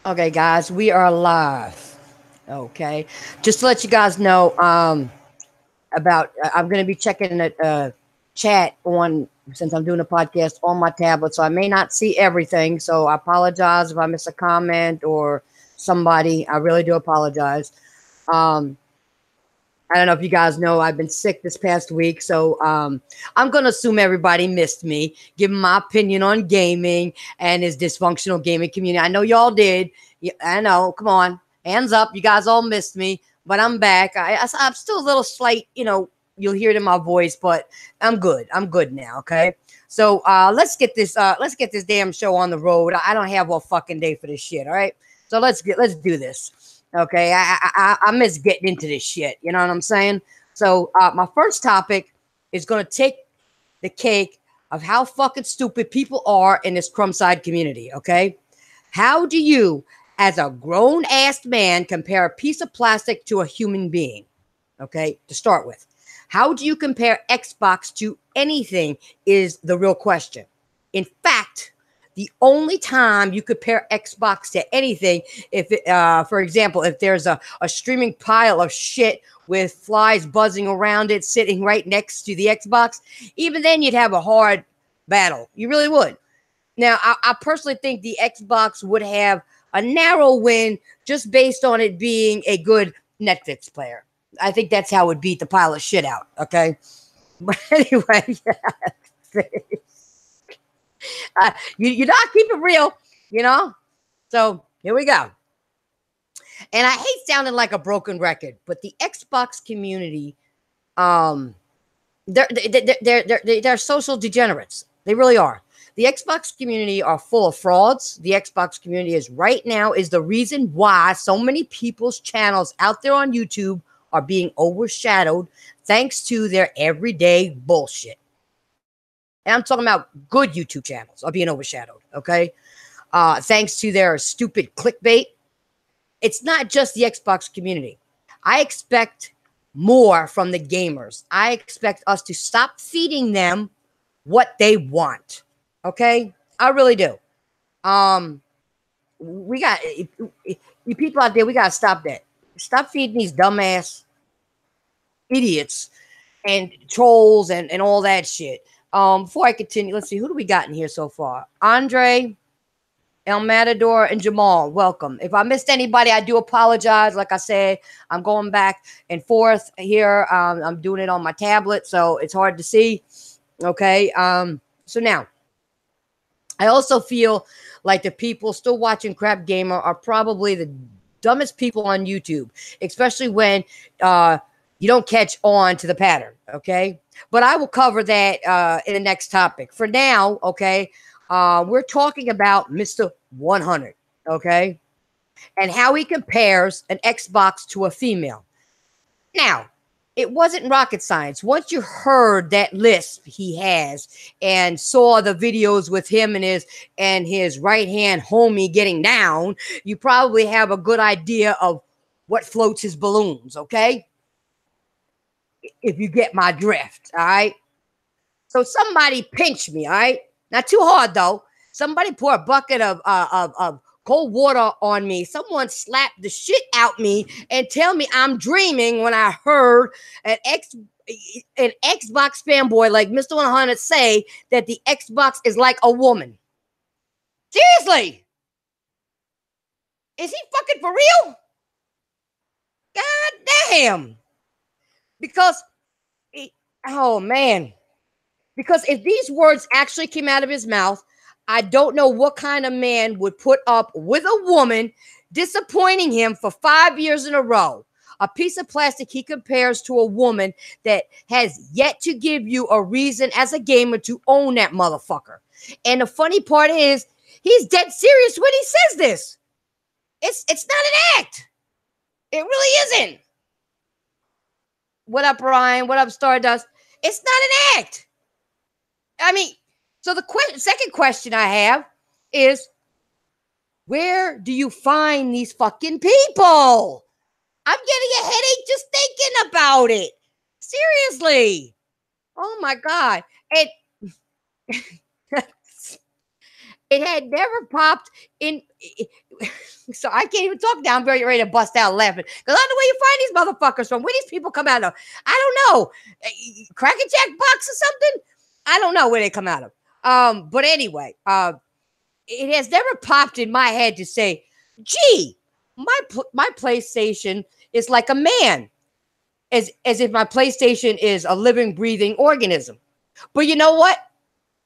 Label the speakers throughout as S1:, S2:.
S1: Okay, guys, we are live. Okay, just to let you guys know, about I'm going to be checking the chat on since I'm doing a podcast on my tablet, so I may not see everything. So I apologize if I miss a comment or somebody. I really do apologize. Um, I don't know if you guys know I've been sick this past week, so I'm gonna assume everybody missed me, giving my opinion on gaming and his dysfunctional gaming community. I know y'all did. Yeah, I know. Come on, hands up. You guys all missed me, but I'm back. I'm still a little slight. You'll hear it in my voice, but I'm good. I'm good now. Okay. So let's get this damn show on the road. I don't have all fucking day for this shit. All right. So let's do this. Okay, I miss getting into this shit. You know what I'm saying? So my first topic is gonna take the cake of how fucking stupid people are in this crumb side community. Okay, how do you, as a grown ass man, compare a piece of plastic to a human being? Okay, to start with, how do you compare Xbox to anything? Is the real question. In fact, the only time you compare Xbox to anything, for example, if there's a streaming pile of shit with flies buzzing around it sitting right next to the Xbox, even then you'd have a hard battle. You really would. Now, I personally think the Xbox would have a narrow win just based on it being a good Netflix player. I think that's how it would beat the pile of shit out. Okay. But anyway, yeah. You not keep it real, you know? So here we go. And I hate sounding like a broken record, but the Xbox community, um, they're social degenerates. They really are. The Xbox community are full of frauds. The Xbox community is right now is the reason why so many people's channels out there on YouTube are being overshadowed thanks to their everyday bullshit. And I'm talking about good YouTube channels are being overshadowed. Okay, thanks to their stupid clickbait. It's not just the Xbox community. I expect more from the gamers. I expect us to stop feeding them what they want. Okay? I really do. Um, we got you people out there, we gotta stop that. Stop feeding these dumbass idiots and trolls and all that shit. Before I continue, let's see who do we got in here so far. Andre, El Matador, and Jamal, welcome. If I missed anybody, I do apologize. Like I said, I'm going back and forth here. I'm doing it on my tablet, so it's hard to see. Okay. So now, I also feel like the people still watching Crap Gamer are probably the dumbest people on YouTube, especially when you don't catch on to the pattern. Okay. But I will cover that in the next topic. For now, okay, we're talking about Mr. 100, okay, and how he compares an Xbox to a female. Now, it wasn't rocket science. Once you heard that lisp he has and saw the videos with him and his right hand homie getting down, you probably have a good idea of what floats his balloons, okay? If you get my drift, all right? So somebody pinch me, all right? Not too hard though. Somebody pour a bucket of cold water on me. Someone slap the shit out me and tell me I'm dreaming when I heard an Xbox fanboy like Mr. 100 say that the Xbox is like a woman. Seriously, is he fucking for real? God damn! Because, oh man. Because if these words actually came out of his mouth, I don't know what kind of man would put up with a woman disappointing him for 5 years in a row. A piece of plastic he compares to a woman that has yet to give you a reason as a gamer to own that motherfucker. And the funny part is, he's dead serious when he says this. It's not an act. It really isn't. What up, Ryan? What up, Stardust? It's not an act. I mean, so the second question I have is, where do you find these fucking people? I'm getting a headache just thinking about it. Seriously. Oh my God. And It had never popped in. So I can't even talk now. I'm very ready to bust out laughing. Because I don't know where you find these motherfuckers from. Where these people come out of? I don't know. Cracker Jack box or something? I don't know where they come out of. But anyway, it has never popped in my head to say, gee, my PlayStation is like a man. As if my PlayStation is a living, breathing organism. But you know what?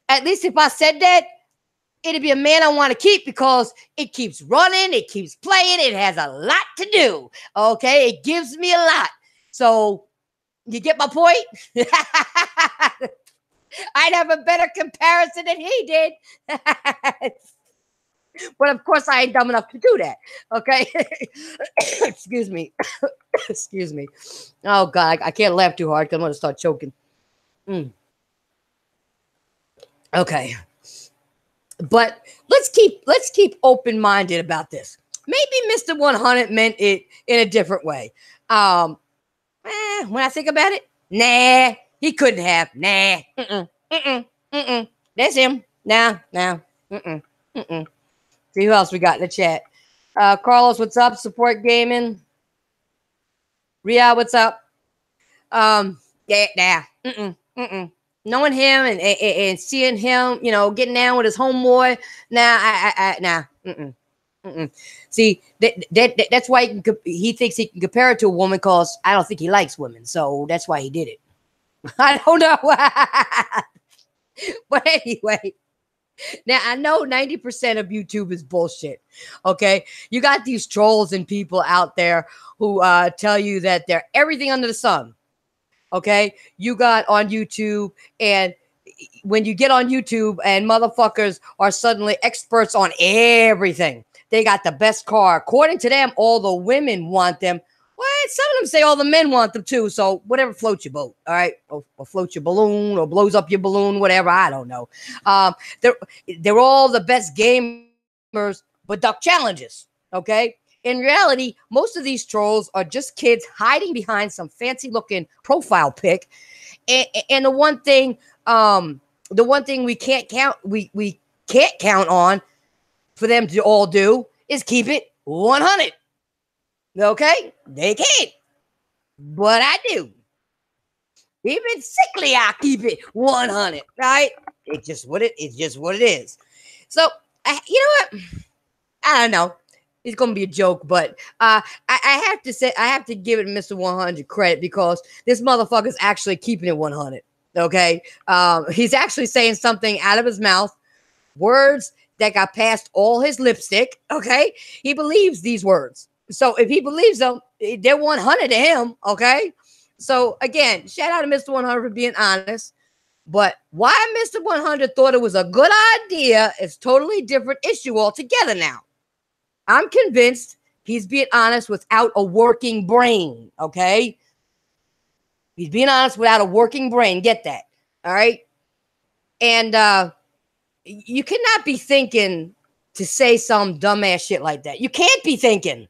S1: At least if I said that, it'd be a man I want to keep because it keeps running, it keeps playing, it has a lot to do. Okay, it gives me a lot. So you get my point? I'd have a better comparison than he did. But of course, I ain't dumb enough to do that. Okay. Excuse me. Excuse me. Oh God, I can't laugh too hard because I'm gonna start choking. Okay. But let's keep open-minded about this. Maybe Mr. 100 meant it in a different way. When I think about it, nah, he couldn't have. Nah. That's him. Nah. See who else we got in the chat. Carlos, what's up? Support gaming. Ria, what's up? Yeah, nah. Knowing him and seeing him, you know, getting down with his homeboy. Nah. See, that's why he thinks he can compare it to a woman because I don't think he likes women. So that's why he did it. I don't know. But anyway, now I know 90% of YouTube is bullshit. Okay, you got these trolls and people out there who tell you that they're everything under the sun. Okay, you got on YouTube, and when you get on YouTube and motherfuckers are suddenly experts on everything, they got the best car. According to them, all the women want them. Well, some of them say all the men want them too. So whatever floats your boat, all right, or floats your balloon, or blows up your balloon, whatever. I don't know. They're all the best gamers, but duck challenges. Okay. In reality, most of these trolls are just kids hiding behind some fancy-looking profile pic. And the one thing we can't count on for them to all do is keep it 100. Okay, they can't, but I do. Even sickly, I keep it 100. Right? It's just what it is. So you know what? I don't know. It's gonna be a joke, but I have to say I have to give it Mr. 100 credit because this motherfucker's actually keeping it 100. Okay, he's actually saying something out of his mouth, words that got past all his lipstick. Okay, he believes these words, so if he believes them, they're 100 to him. Okay, so again, shout out to Mr. 100 for being honest. But why Mr. 100 thought it was a good idea is totally different issue altogether now. I'm convinced he's being honest without a working brain, okay? He's being honest without a working brain. Get that, all right? And you cannot be thinking to say some dumbass shit like that. You can't be thinking.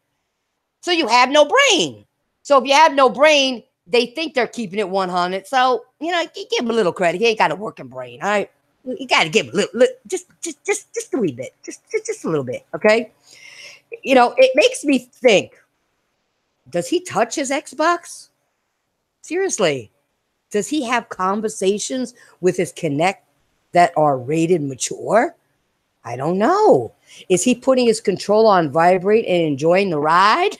S1: So you have no brain. So if you have no brain, they think they're keeping it 100. So, you know, give him a little credit. He ain't got a working brain, all right? You got to give him a little, just a wee bit. Just a little bit, okay? You know, it makes me think, does he touch his Xbox? Seriously, does he have conversations with his Kinect that are rated mature? I don't know. Is he putting his controller on vibrate and enjoying the ride?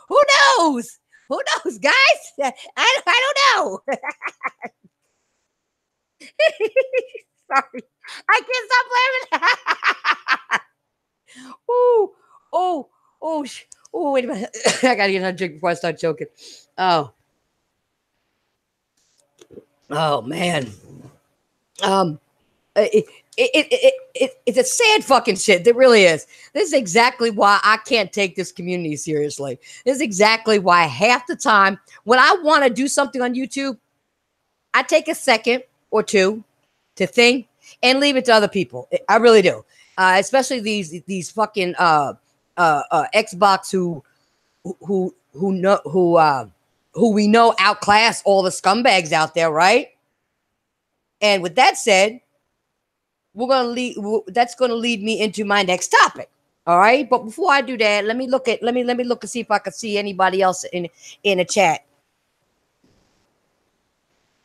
S1: Who knows? Who knows, guys? I don't know. Sorry. I can't stop laughing. Wait a minute. I gotta get another drink before I start choking. Oh man. It's a sad fucking shit. It really is. This is exactly why I can't take this community seriously. This is exactly why half the time when I want to do something on YouTube, I take a second or two to think and leave it to other people. I really do. Especially these fucking Xbox who we know outclass all the scumbags out there, right? And with that said, That's gonna lead me into my next topic. All right, but before I do that, let me look and see if I can see anybody else in the chat.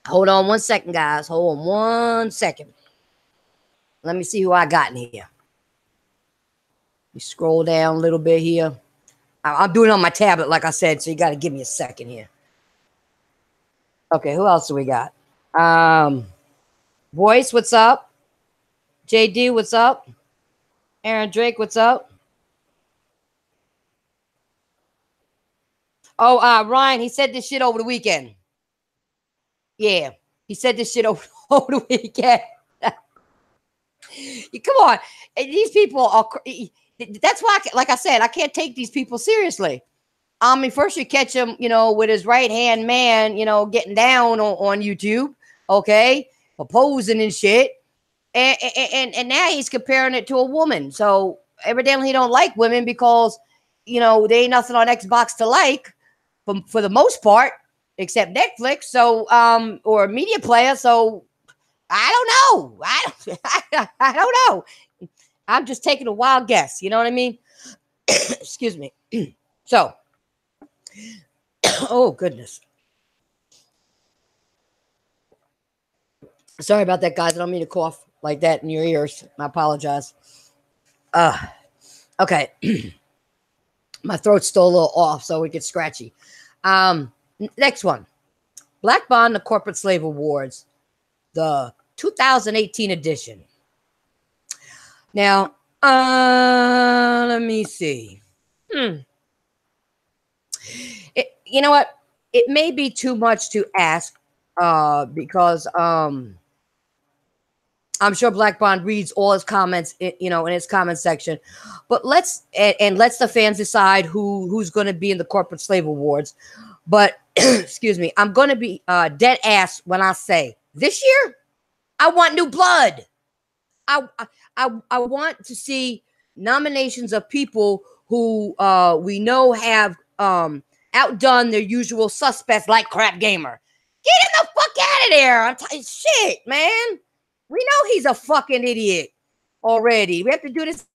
S1: Hold on 1 second, guys. Hold on 1 second. Let me see who I got in here. You scroll down a little bit here. I'm doing it on my tablet, like I said, so you got to give me a second here. Okay, who else do we got? Voice, what's up? JD, what's up? Aaron Drake, what's up? Oh, Ryan, he said this shit over the weekend. Yeah, he said this shit over the weekend. Come on, these people are. That's why, like I said, I can't take these people seriously. I mean, first you catch him, with his right hand man, getting down on YouTube, okay, proposing and shit, and now he's comparing it to a woman. So evidently he don't like women because, they ain't nothing on Xbox to like, for the most part, except Netflix. So or media player. So I don't know. I don't know. I'm just taking a wild guess. You know what I mean? Excuse me. So, oh goodness. Sorry about that, guys. I don't mean to cough like that in your ears. I apologize. Okay. My throat's still a little off, so it gets scratchy. Next one. Blackbond, the Corporate Slave Awards, the 2018 edition. Now, let me see. You know what? It may be too much to ask, because I'm sure Blackbond reads all his comments, in his comment section. But let's the fans decide who's going to be in the Corporate Slave Awards. But excuse me, I'm going to be dead ass when I say this year I want new blood. I want to see nominations of people who we know have outdone their usual suspects, like Crap Gamer. Get him the fuck out of there! I'm shit, man. We know he's a fucking idiot already. We have to do this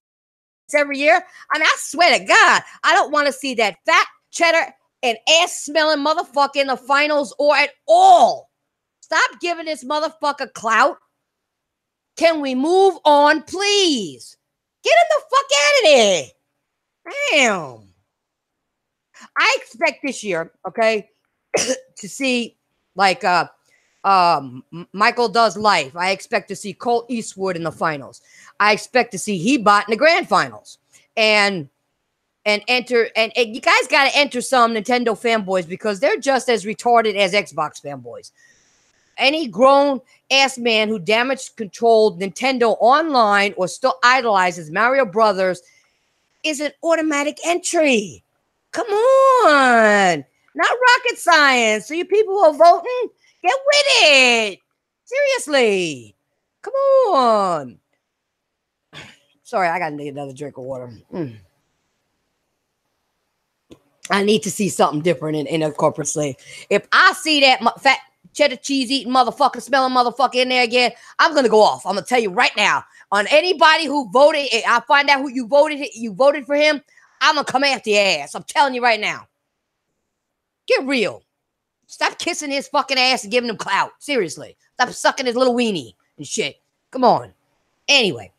S1: every year. I mean, I swear to God, I don't want to see that fat cheddar and ass-smelling motherfucker in the finals or at all. Stop giving this motherfucker clout. Can we move on, please? Get him the fuck out of there. Damn. I expect this year, okay, to see like Michael Does Life. I expect to see Colt Eastwood in the finals. I expect to see Hebot in the grand finals. And you guys got to enter some Nintendo fanboys, because they're just as retarded as Xbox fanboys. Any grown-ass man who damage-controlled Nintendo online or still idolizes Mario Brothers is an automatic entry. Come on. Not rocket science. So you people who are voting, get with it. Seriously. Come on. Sorry, I got to need another drink of water. I need to see something different in a corporate slave. If I see that fat cheddar cheese eating motherfucker, smelling motherfucker in there again, I'm going to go off. I'm going to tell you right now. On anybody who voted, I find out who you voted for him, I'm going to come after your ass. I'm telling you right now. Get real. Stop kissing his fucking ass and giving him clout. Seriously. Stop sucking his little weenie and shit. Come on. Anyway,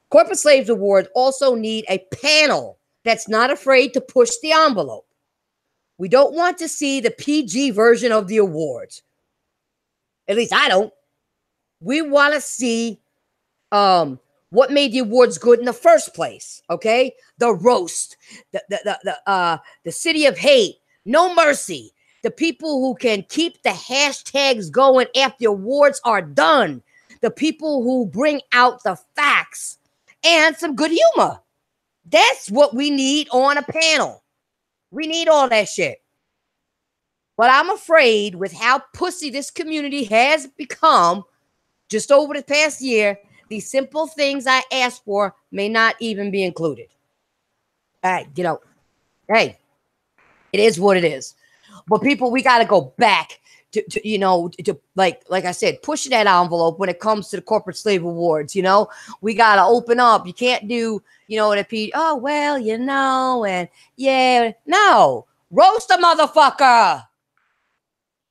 S1: Corporate Slaves Awards also need a panel that's not afraid to push the envelope. We don't want to see the PG version of the awards. At least I don't. We want to see what made the awards good in the first place. Okay, the roast, the city of hate, no mercy. The people who can keep the hashtags going after the awards are done. The people who bring out the facts and some good humor. That's what we need on a panel. We need all that shit. But I'm afraid with how pussy this community has become just over the past year, these simple things I asked for may not even be included. All right, hey, it is what it is. But people, we got to go back you know, to like I said, push that envelope when it comes to the corporate slave awards. You know, we got to open up. You can't do, you know, oh, well, you know, and yeah, no, roast a motherfucker.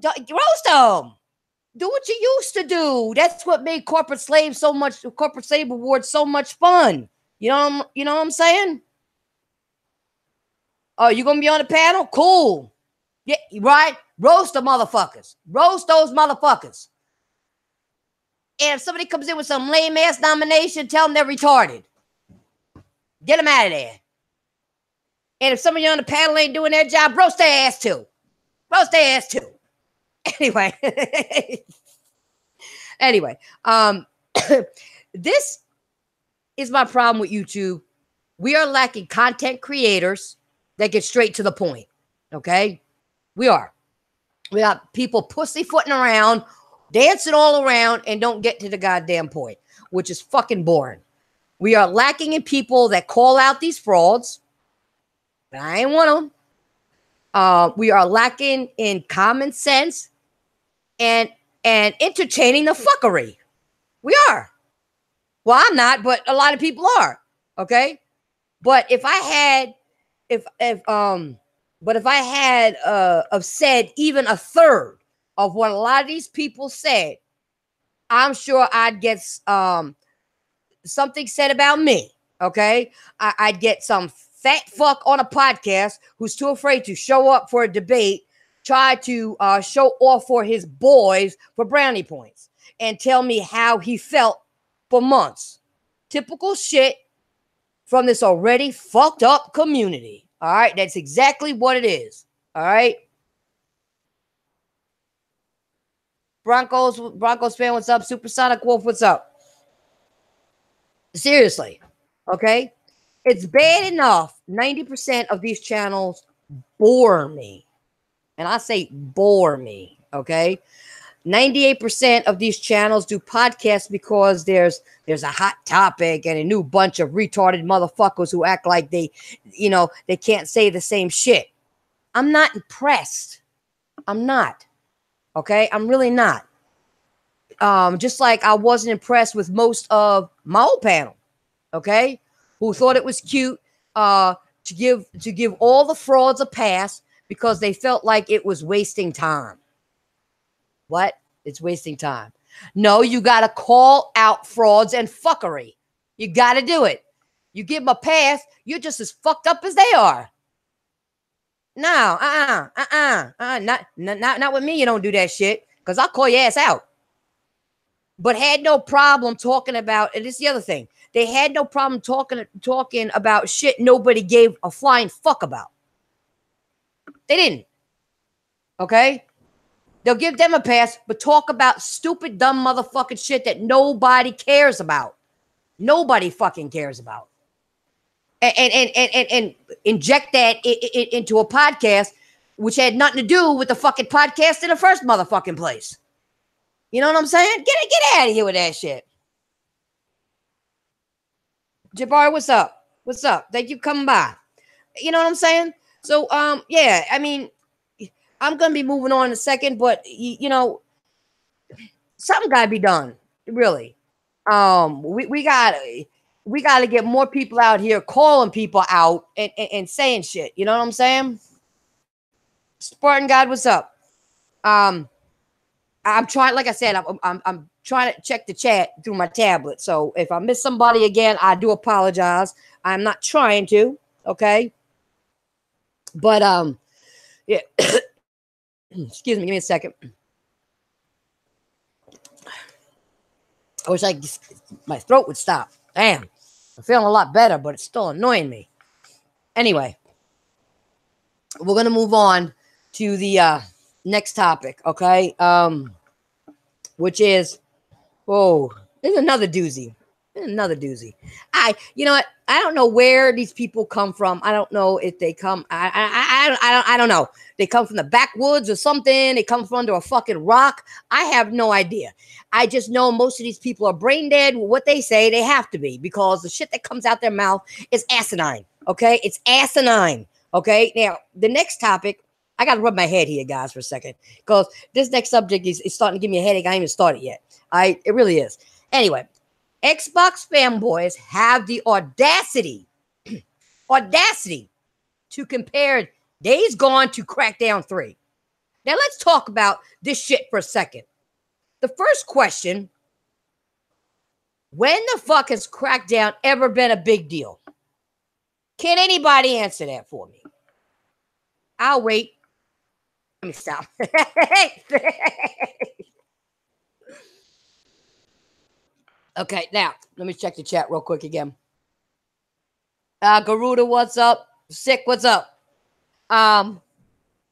S1: Roast them. Do what you used to do. That's what made corporate slave awards so much fun. You know what I'm saying? Oh, you gonna be on the panel? Cool. Yeah, right. Roast the motherfuckers. Roast those motherfuckers. And if somebody comes in with some lame ass nomination, tell them they're retarded. Get them out of there. And if somebody on the panel ain't doing their job, roast their ass too. Roast their ass too. Anyway. Anyway, this is my problem with YouTube. We are lacking content creators that get straight to the point. Okay? We are. We got people pussyfooting around, dancing all around, and don't get to the goddamn point, which is fucking boring. We are lacking in people that call out these frauds. But I ain't one of them. We are lacking in common sense and entertaining the fuckery. We are. Well, I'm not, but a lot of people are. Okay? But if I had said even a third of what a lot of these people said, I'm sure I'd get something said about me. Okay? I'd get some fat fuck on a podcast who's too afraid to show up for a debate, try to show off for his boys for brownie points, and tell me how he felt for months. Typical shit from this already fucked up community. All right, that's exactly what it is. All right. Broncos fan, what's up? Supersonic Wolf, what's up? Seriously, okay? It's bad enough 90% of these channels bore me. And I say bore me, okay? 98% of these channels do podcasts because there's a hot topic and a new bunch of retarded motherfuckers who act like they can't say the same shit. I'm not impressed. I'm not. Okay? I'm really not. Just like I wasn't impressed with most of my old panel, okay? Who thought it was cute to give all the frauds a pass because they felt like it was wasting time. What? It's wasting time. No, you got to call out frauds and fuckery. You got to do it. You give them a pass, you're just as fucked up as they are. No, not with me. You don't do that shit because I'll call your ass out. But had no problem talking about, and this is the other thing, they had no problem talking about shit nobody gave a flying fuck about. They didn't. Okay? They'll give them a pass, but talk about stupid, dumb motherfucking shit that nobody cares about. Nobody fucking cares about. And inject that into a podcast, which had nothing to do with the fucking podcast in the first motherfucking place. You know what I'm saying? Get out of here with that shit. Jabari, what's up? What's up? Thank you for coming by. You know what I'm saying? So, yeah, I mean, I'm going to be moving on in a second, but, you know, something got to be done, really. We got to get more people out here calling people out and saying shit. You know what I'm saying? Spartan God, what's up? I'm trying, like I said, I'm trying to check the chat through my tablet. So if I miss somebody again, I do apologize. I'm not trying to, okay? But, yeah. Excuse me, give me a second. I wish my throat would stop. Damn. I'm feeling a lot better, but it's still annoying me. Anyway, we're going to move on to the next topic, okay? Which is, there's another doozy. You know what? I don't know where these people come from. I don't know if they come. I don't know. They come from the backwoods or something. They come from under a fucking rock. I have no idea. I just know most of these people are brain dead. What they say, they have to be, because the shit that comes out their mouth is asinine. Okay, it's asinine. Okay. Now the next topic I got to rub my head here, guys, for a second, because this next subject is starting to give me a headache. I ain't even started yet. It really is. Anyway, Xbox fanboys have the audacity to compare Days Gone to Crackdown 3. Now, let's talk about this shit for a second. The first question, when the fuck has Crackdown ever been a big deal? Can anybody answer that for me? I'll wait. Let me stop. Okay, now, let me check the chat real quick again. Garuda, what's up? Sick, what's up?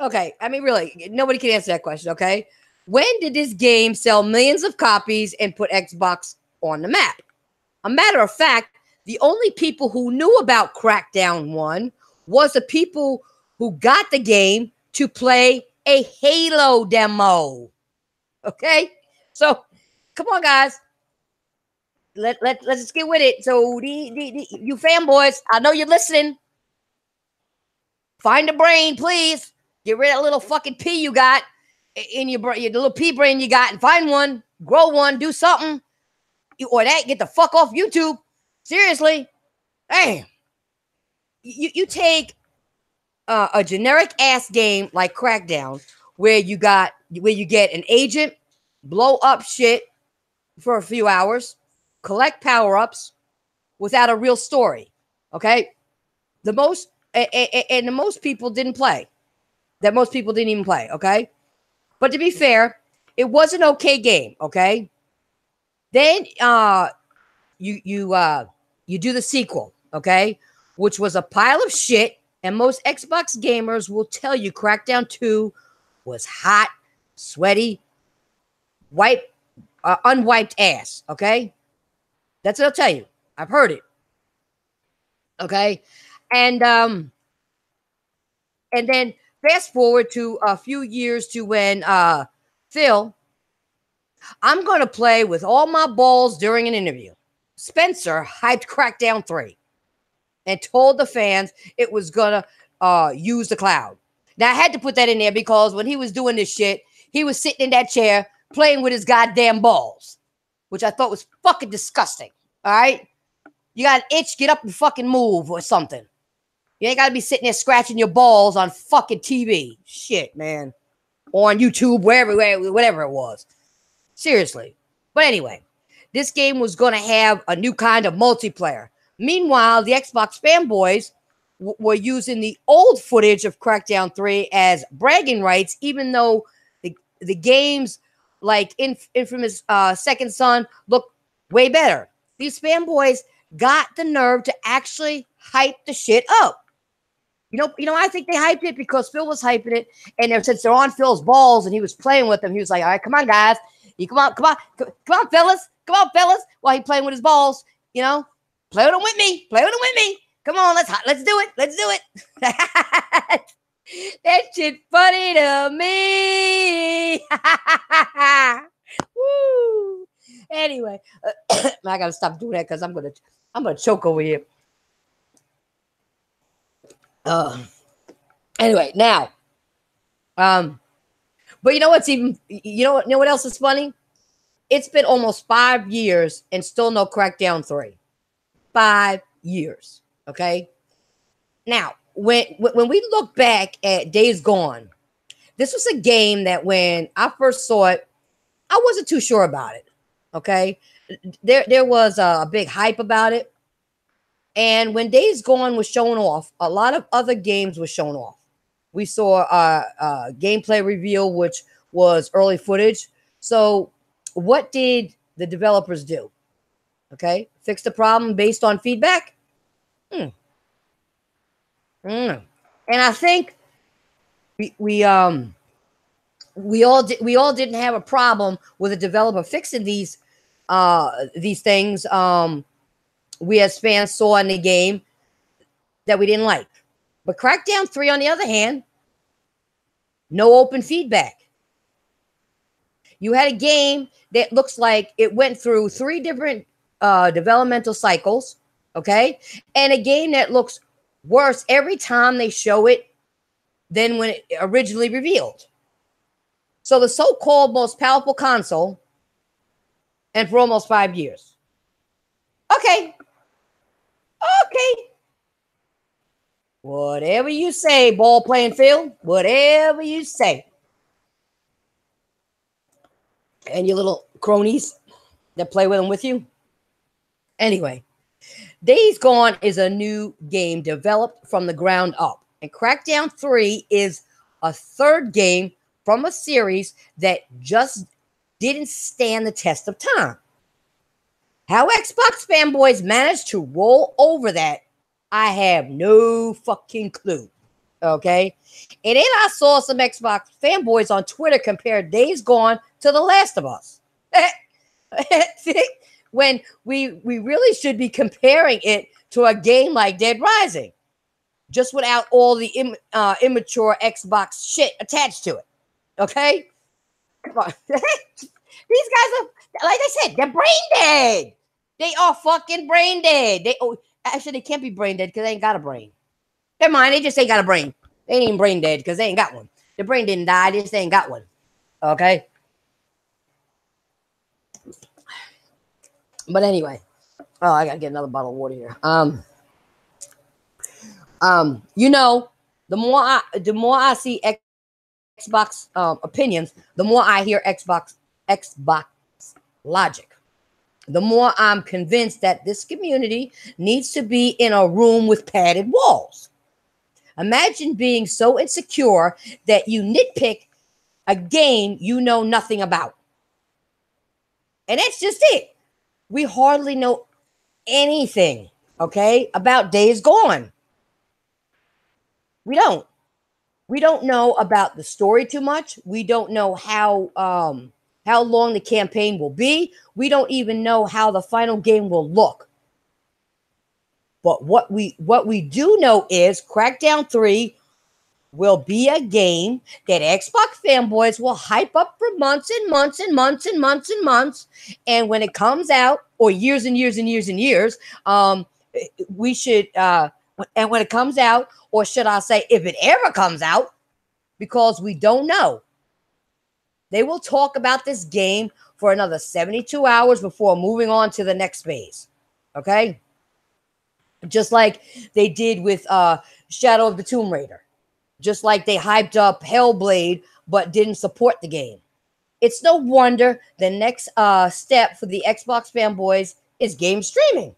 S1: Okay, I mean, really, nobody can answer that question, okay? When did this game sell millions of copies and put Xbox on the map? A matter of fact, the only people who knew about Crackdown 1 was the people who got the game to play a Halo demo. Okay? So, come on, guys. Let's just get with it. So, you fanboys, I know you're listening. Find a brain, please. Get rid of that little fucking pea you got in your little pea brain you got, and find one, grow one, do something. Or that, get the fuck off YouTube. Seriously. Damn. You take a generic ass game like Crackdown, where you get an agent, blow up shit for a few hours, collect power-ups without a real story. Okay? The most people didn't play. That most people didn't even play, okay? But to be fair, it was an okay game, okay? Then you do the sequel, okay? Which was a pile of shit, and most Xbox gamers will tell you Crackdown 2 was hot, sweaty, unwiped ass, okay? That's what I'll tell you. I've heard it. Okay? And then fast forward to a few years to when Phil, I'm going to play with all my balls during an interview. Spencer hyped Crackdown 3 and told the fans it was going to use the cloud. Now, I had to put that in there because when he was doing this shit, he was sitting in that chair playing with his goddamn balls, which I thought was fucking disgusting. All right? You got an itch, get up and fucking move or something. You ain't got to be sitting there scratching your balls on fucking TV. Shit, man. Or on YouTube, whatever it was. Seriously. But anyway, this game was going to have a new kind of multiplayer. Meanwhile, the Xbox fanboys were using the old footage of Crackdown 3 as bragging rights, even though the games like Infamous Second Son look way better. These fanboys got the nerve to actually hype the shit up. You know, I think they hyped it because Phil was hyping it, and since they're on Phil's balls and he was playing with them, he was like, "All right, come on, guys, come on, fellas, while he playing with his balls, you know, play with them with me, Come on, let's do it. That shit funny to me. Woo. Anyway, I gotta stop doing that because I'm gonna choke over here. Anyway, now, but you know what's you know what else is funny? It's been almost 5 years and still no Crackdown 3. 5 years. Okay. Now, when we look back at Days Gone, this was a game that when I first saw it, I wasn't too sure about it. Okay. There was a big hype about it. And when Days Gone was shown off, a lot of other games were shown off. We saw a gameplay reveal, which was early footage. So what did the developers do? Okay. Fix the problem based on feedback? And I think we all didn't have a problem with a developer fixing these things we as fans saw in the game that we didn't like. But Crackdown 3, on the other hand, no open feedback. You had a game that looks like it went through 3 different developmental cycles, okay? And a game that looks worse every time they show it than when it originally revealed. So the so-called most powerful console, and for almost 5 years. Okay. Whatever you say, ball playing field, whatever you say. And your little cronies that play with them with you. Anyway, Days Gone is a new game developed from the ground up. And Crackdown 3 is a third game from a series that just didn't stand the test of time. How Xbox fanboys managed to roll over that, I have no fucking clue. Okay? And then I saw some Xbox fanboys on Twitter compare Days Gone to The Last of Us. When we really should be comparing it to a game like Dead Rising, just without all the immature Xbox shit attached to it. Okay? Come on. These guys are, like I said, they're brain dead. They are fucking brain dead. Actually, they can't be brain dead because they ain't got a brain. Never mind, they just ain't got a brain. They ain't even brain dead because they ain't got one. The brain didn't die, they just ain't got one. Okay? But anyway. Oh, I gotta get another bottle of water here. You know, the more I see Xbox opinions, the more I hear Xbox logic. The more I'm convinced that this community needs to be in a room with padded walls. Imagine being so insecure that you nitpick a game you know nothing about. And that's just it. We hardly know anything, okay, about Days Gone. We don't. We don't know about the story too much. We don't know how long the campaign will be. We don't even know how the final game will look. But what we do know is Crackdown 3 will be a game that Xbox fanboys will hype up for months and months and months and months and months. And when it comes out, or years and years and years and years, we should, and when it comes out, or should I say, if it ever comes out, because we don't know, they will talk about this game for another 72 hours before moving on to the next phase. Okay? Just like they did with Shadow of the Tomb Raider. Just like they hyped up Hellblade, but didn't support the game. It's no wonder the next step for the Xbox fanboys is game streaming.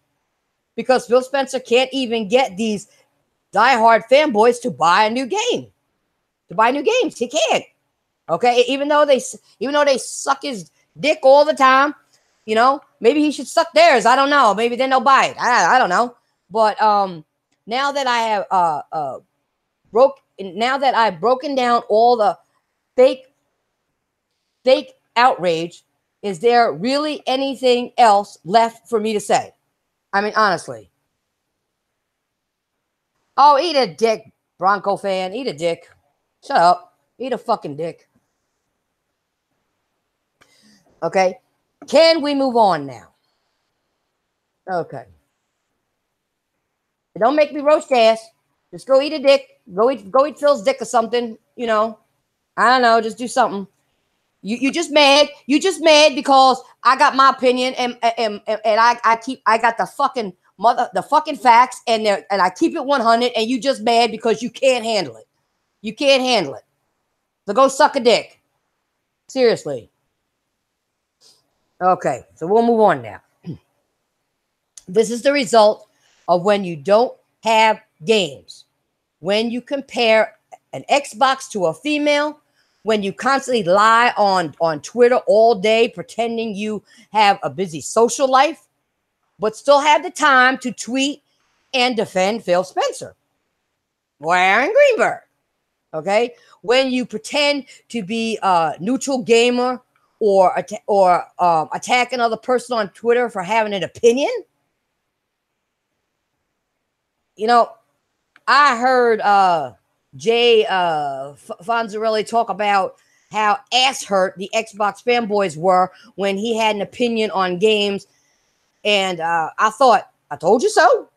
S1: Because Phil Spencer can't even get these diehard fanboys to buy a new game. To buy new games. He can't. Okay? Even though they suck his dick all the time, you know, maybe he should suck theirs. I don't know. Maybe then they'll buy it. I don't know. But now that I have I've broken down all the fake outrage, is there really anything else left for me to say? I mean, honestly. Oh, eat a dick, Bronco fan. Eat a dick. Shut up. Eat a fucking dick. Okay. Can we move on now? Okay. Don't make me roast ass. Just go eat a dick. Go eat Phil's dick or something. You know. I don't know. Just do something. You just mad. You just mad because I got my opinion and I got the fucking facts and I keep it 100 and you just mad because you can't handle it. You can't handle it. So go suck a dick. Seriously. Okay, so we'll move on now. This is the result of when you don't have games. When you compare an Xbox to a female, when you constantly lie on Twitter all day pretending you have a busy social life, but still have the time to tweet and defend Phil Spencer or Aaron Greenberg. Okay? When you pretend to be a neutral gamer or attack another person on Twitter for having an opinion. You know, I heard Jay Fonzarelli talk about how ass hurt the Xbox fanboys were when he had an opinion on games. And I thought, I told you so.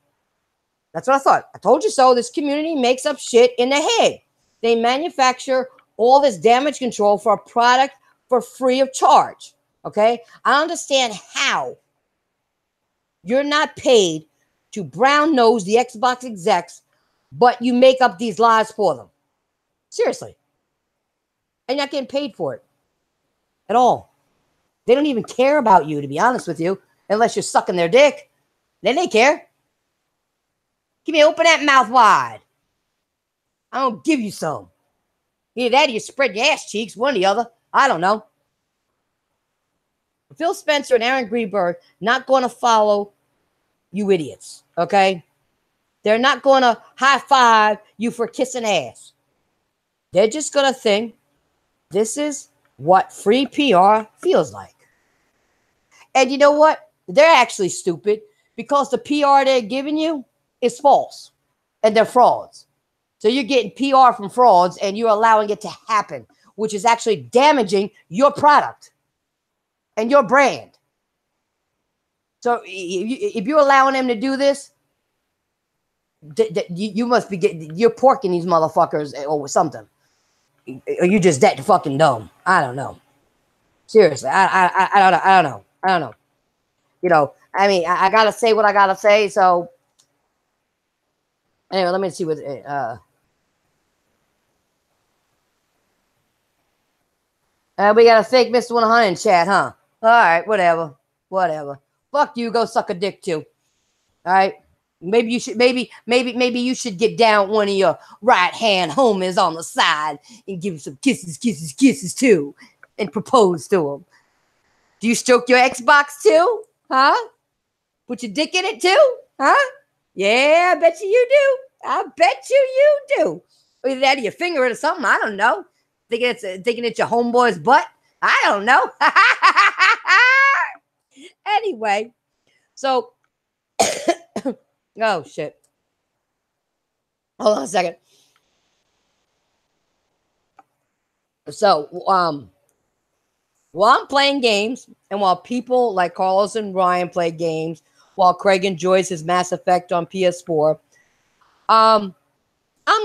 S1: That's what I thought. I told you so. This community makes up shit in the head. They manufacture all this damage control for a product for free of charge. Okay? I understand how you're not paid to brown nose the Xbox execs, but you make up these lies for them. Seriously. And you're not getting paid for it at all. They don't even care about you, to be honest with you, unless you're sucking their dick. Then they care. Give me, open that mouth wide. I don't give you some. Either that or you spread your ass cheeks, one or the other. I don't know. Phil Spencer and Aaron Greenberg not going to follow you idiots, okay? They're not going to high five you for kissing ass. They're just going to think this is what free PR feels like. And you know what? They're actually stupid because the PR they're giving you is false and they're frauds. So you're getting PR from frauds and you're allowing it to happen, which is actually damaging your product and your brand. So if you're allowing them to do this, you must be you're porking these motherfuckers or something. Or you just that fucking dumb. I don't know. Seriously, I don't know. You know, I mean, I gotta say what I gotta say. So anyway, let me see what we got a fake Mr.100 in chat, huh? All right, whatever. Fuck you. Go suck a dick too. All right. Maybe you should. Maybe you should get down one of your right hand homies on the side and give him some kisses too, and propose to him. Do you stroke your Xbox too? Huh? Put your dick in it too? Huh? Yeah, I bet you do. I bet you do. Either that or your finger it or something. I don't know. Thinking it's your homeboy's butt. I don't know. Anyway, so oh shit. Hold on a second. So while I'm playing games and while people like Carlos and Ryan play games, while Craig enjoys his Mass Effect on PS4, I'm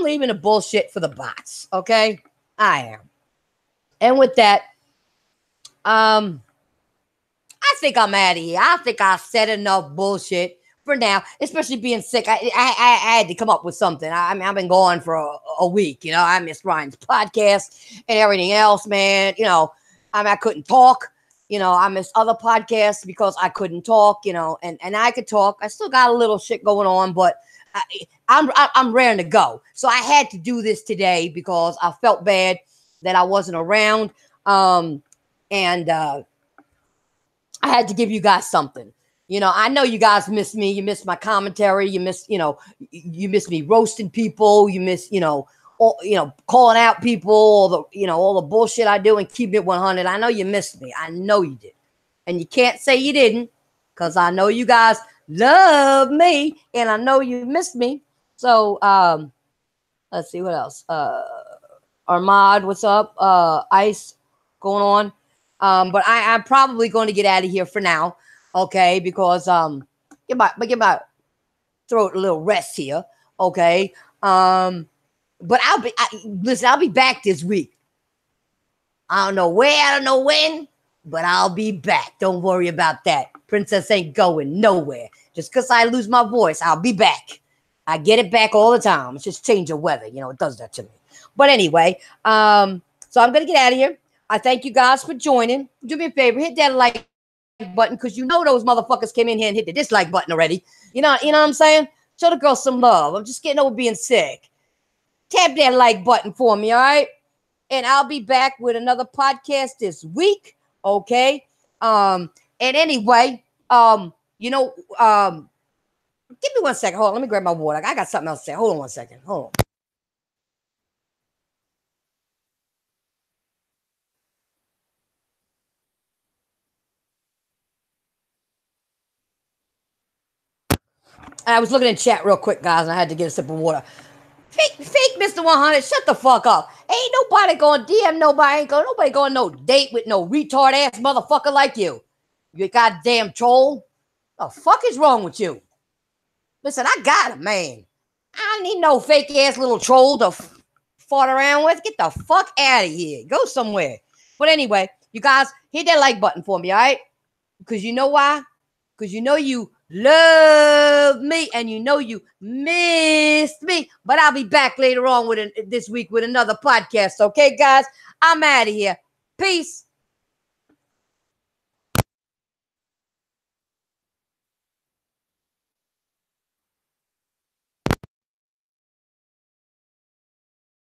S1: leaving the bullshit for the bots, okay? I am. And with that, I think I'm out of here. I think I said enough bullshit for now, especially being sick. I had to come up with something. I mean, I've been gone for a week. You know, I missed Ryan's podcast and everything else, man. You know, I mean, I couldn't talk. You know, I missed other podcasts because I couldn't talk, you know, and I could talk. I still got a little shit going on, but I'm raring to go. So I had to do this today because I felt bad that I wasn't around. I had to give you guys something. You know, I know you guys miss me. You miss my commentary. You miss, you know, you miss me roasting people. You miss, you know, all, you know, calling out people, all the, you know, all the bullshit I do and keep it 100. I know you missed me. I know you did. And you can't say you didn't because I know you guys love me and I know you missed me. So, let's see what else. Armad, what's up? Ice going on. But I'm probably going to get out of here for now, okay? Because give my throat a little rest here, okay? But I'll be back this week. I don't know where, I don't know when, but I'll be back. Don't worry about that. Princess ain't going nowhere. Just because I lose my voice, I'll be back. I get it back all the time. It's just change of weather, you know. It does that to me. But anyway, so I'm gonna get out of here. I thank you guys for joining. Do me a favor, hit that like button because you know those motherfuckers came in here and hit the dislike button already. You know what I'm saying? Show the girl some love. I'm just getting over being sick. Tap that like button for me, all right? And I'll be back with another podcast this week, okay? And anyway, you know, give me 1 second. Hold on, let me grab my water. I got something else to say. Hold on 1 second. Hold on. I was looking in chat real quick, guys, and I had to get a sip of water. Fake Mr.100, shut the fuck up. Ain't nobody going to DM nobody. Nobody going no date with no retard ass motherfucker like you. You goddamn troll. The fuck is wrong with you? Listen, I got it, man. I don't need no fake ass little troll to fart around with. Get the fuck out of here. Go somewhere. But anyway, you guys, hit that like button for me, all right? Because you know why? Because you know you love me and you know you missed me. But I'll be back later on this week with another podcast. Okay, guys? I'm out of here. Peace.